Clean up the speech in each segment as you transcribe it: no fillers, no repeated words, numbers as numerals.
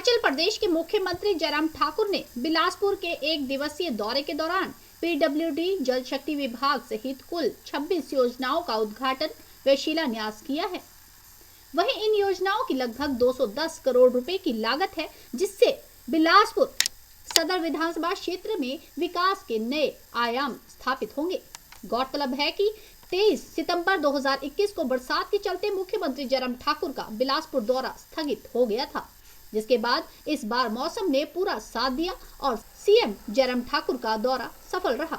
हिमाचल प्रदेश के मुख्यमंत्री जयराम ठाकुर ने बिलासपुर के एक दिवसीय दौरे के दौरान पीडब्ल्यूडी, जल शक्ति विभाग सहित कुल 26 योजनाओं का उद्घाटन व शिलान्यास किया है। वहीं इन योजनाओं की लगभग 210 करोड़ रुपए की लागत है, जिससे बिलासपुर सदर विधानसभा क्षेत्र में विकास के नए आयाम स्थापित होंगे। गौरतलब है कि 23 सितंबर 2021 को बरसात के चलते मुख्यमंत्री जयराम ठाकुर का बिलासपुर दौरा स्थगित हो गया था, जिसके बाद इस बार मौसम ने पूरा साथ दिया और सीएम जयराम ठाकुर का दौरा सफल रहा।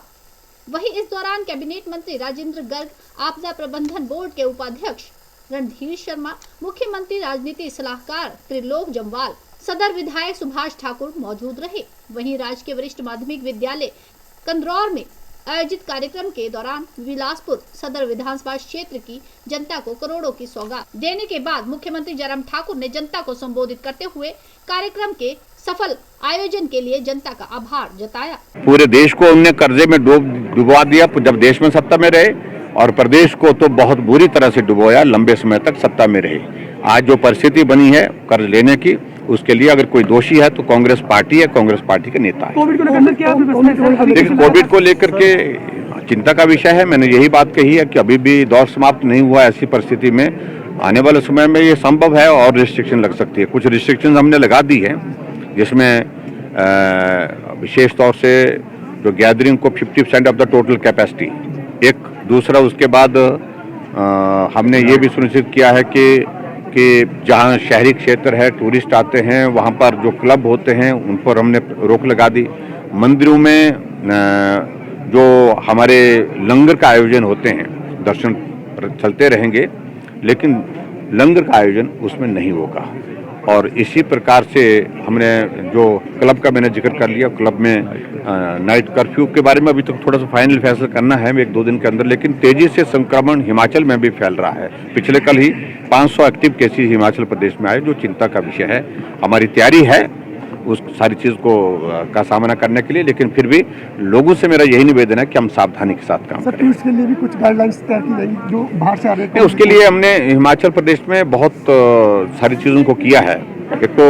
वहीं इस दौरान कैबिनेट मंत्री राजेंद्र गर्ग, आपदा प्रबंधन बोर्ड के उपाध्यक्ष रणधीर शर्मा, मुख्यमंत्री राजनीति सलाहकार त्रिलोक जम्वाल, सदर विधायक सुभाष ठाकुर मौजूद रहे। वहीं राजकीय वरिष्ठ माध्यमिक विद्यालय कंदरौर में आयोजित कार्यक्रम के दौरान बिलासपुर सदर विधानसभा क्षेत्र की जनता को करोड़ों की सौगात देने के बाद मुख्यमंत्री जयराम ठाकुर ने जनता को संबोधित करते हुए कार्यक्रम के सफल आयोजन के लिए जनता का आभार जताया। पूरे देश को उन्होंने कर्जे में डुबा दिया जब देश में सत्ता में रहे, और प्रदेश को तो बहुत बुरी तरह से डुबोया, लंबे समय तक सत्ता में रहे। आज जो परिस्थिति बनी है कर्ज लेने की, उसके लिए अगर कोई दोषी है तो कांग्रेस पार्टी है, कांग्रेस पार्टी के नेता है। देखिए, कोविड को लेकर के चिंता का विषय है। मैंने यही बात कही है कि अभी भी दौर समाप्त नहीं हुआ। ऐसी परिस्थिति में आने वाले समय में ये संभव है और रिस्ट्रिक्शन लग सकती है। कुछ रिस्ट्रिक्शन हमने लगा दी है, जिसमें विशेष तौर से जो गैदरिंग को 50% ऑफ द टोटल कैपेसिटी, एक दूसरा उसके बाद हमने ये भी सुनिश्चित किया है कि जहाँ शहरी क्षेत्र है, टूरिस्ट आते हैं, वहाँ पर जो क्लब होते हैं उन पर हमने रोक लगा दी। मंदिरों में जो हमारे लंगर का आयोजन होते हैं, दर्शन चलते रहेंगे, लेकिन लंगर का आयोजन उसमें नहीं होगा। और इसी प्रकार से हमने जो क्लब का मैंने जिक्र कर लिया, क्लब में नाइट कर्फ्यू के बारे में अभी तक थोड़ा सा फाइनल फैसला करना है 1-2 दिन के अंदर, लेकिन तेजी से संक्रमण हिमाचल में भी फैल रहा है। पिछले कल ही 500 एक्टिव केसेस हिमाचल प्रदेश में आए, जो चिंता का विषय है। हमारी तैयारी है उस सारी चीज़ को का सामना करने के लिए, लेकिन फिर भी लोगों से मेरा यही निवेदन है कि हम सावधानी के साथ काम करें। इसके लिए भी कुछ गाइडलाइंस तैयार की जाएगी जो बाहर से आ रहे हैं? उसके लिए हमने हिमाचल प्रदेश में बहुत सारी चीज़ों को किया है। एक तो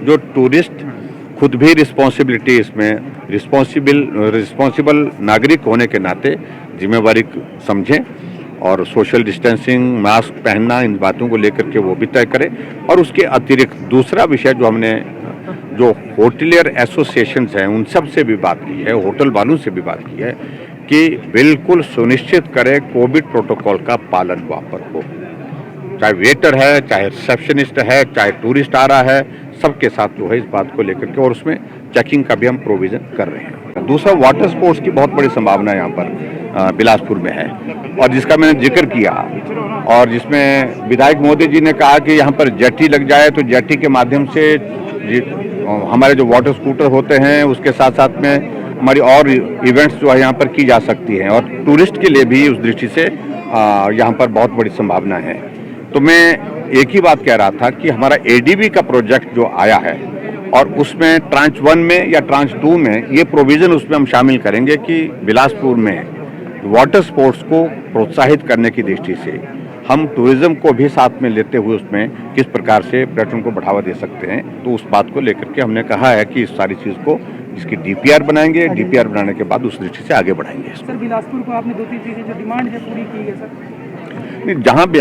जो टूरिस्ट खुद भी रिस्पॉन्सिबिलिटी, इसमें रिस्पॉन्सिबल नागरिक होने के नाते जिम्मेवारी समझें और सोशल डिस्टेंसिंग, मास्क पहनना, इन बातों को लेकर के वो भी तय करें। और उसके अतिरिक्त दूसरा विषय जो हमने जो होटलियर एसोसिएशंस हैं उन सब से भी बात की है, होटल वालों से भी बात की है कि बिल्कुल सुनिश्चित करें कोविड प्रोटोकॉल का पालन वहाँ पर हो। चाहे वेटर है, चाहे रिसेप्शनिस्ट है, चाहे टूरिस्ट आ रहा है, सबके साथ जो है इस बात को लेकर के, और उसमें चेकिंग का भी हम प्रोविजन कर रहे हैं। दूसरा, वाटर स्पोर्ट्स की बहुत बड़ी संभावना यहाँ पर बिलासपुर में है, और जिसका मैंने जिक्र किया, और जिसमें विधायक मोदी जी ने कहा कि यहाँ पर जेटी लग जाए, तो जेटी के माध्यम से हमारे जो वाटर स्कूटर होते हैं उसके साथ साथ में हमारी और इवेंट्स जो है यहाँ पर की जा सकती हैं, और टूरिस्ट के लिए भी उस दृष्टि से यहाँ पर बहुत बड़ी संभावना है। तो मैं एक ही बात कह रहा था कि हमारा एडीबी का प्रोजेक्ट जो आया है, और उसमें ट्रांच 1 में या ट्रांच 2 में ये प्रोविज़न उसमें हम शामिल करेंगे कि बिलासपुर में वाटर स्पोर्ट्स को प्रोत्साहित करने की दृष्टि से हम टूरिज्म को भी साथ में लेते हुए उसमें किस प्रकार से पर्यटन को बढ़ावा दे सकते हैं। तो उस बात को लेकर के हमने कहा है कि इस सारी चीज़ को, इसकी डीपीआर बनाएंगे, डीपीआर बनाने के बाद उस दृष्टि से आगे बढ़ाएंगे। सर, बिलासपुर को आपने 2-3 चीज़ें जो डिमांड है पूरी की है सर?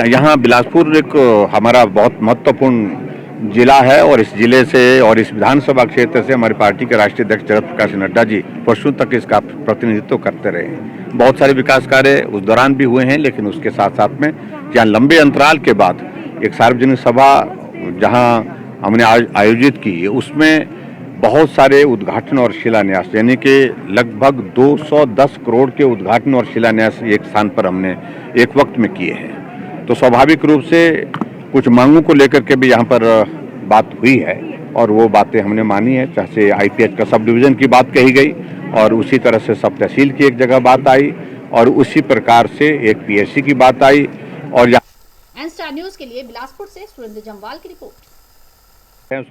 यहाँ बिलासपुर एक हमारा बहुत महत्वपूर्ण जिला है, और इस जिले से और इस विधानसभा क्षेत्र से हमारी पार्टी के राष्ट्रीय अध्यक्ष जगत प्रकाश नड्डा जी वर्षों तक इसका प्रतिनिधित्व करते रहे हैं। बहुत सारे विकास कार्य उस दौरान भी हुए हैं, लेकिन उसके साथ साथ में जहाँ लंबे अंतराल के बाद एक सार्वजनिक सभा जहाँ हमने आयोजित की, उसमें बहुत सारे उद्घाटन और शिलान्यास, यानी कि लगभग 210 करोड़ के उद्घाटन और शिलान्यास एक स्थान पर हमने एक वक्त में किए हैं। तो स्वाभाविक रूप से कुछ मांगों को लेकर के भी यहाँ पर बात हुई है, और वो बातें हमने मानी है। चाहे आईपीएच का सब डिवीज़न की बात कही गई, और उसी तरह से सब तहसील की एक जगह बात आई, और उसी प्रकार से एक पीएससी की बात आई। और एन स्टार न्यूज़ के लिए बिलासपुर से सुरेंद्र जम्वाल की रिपोर्ट।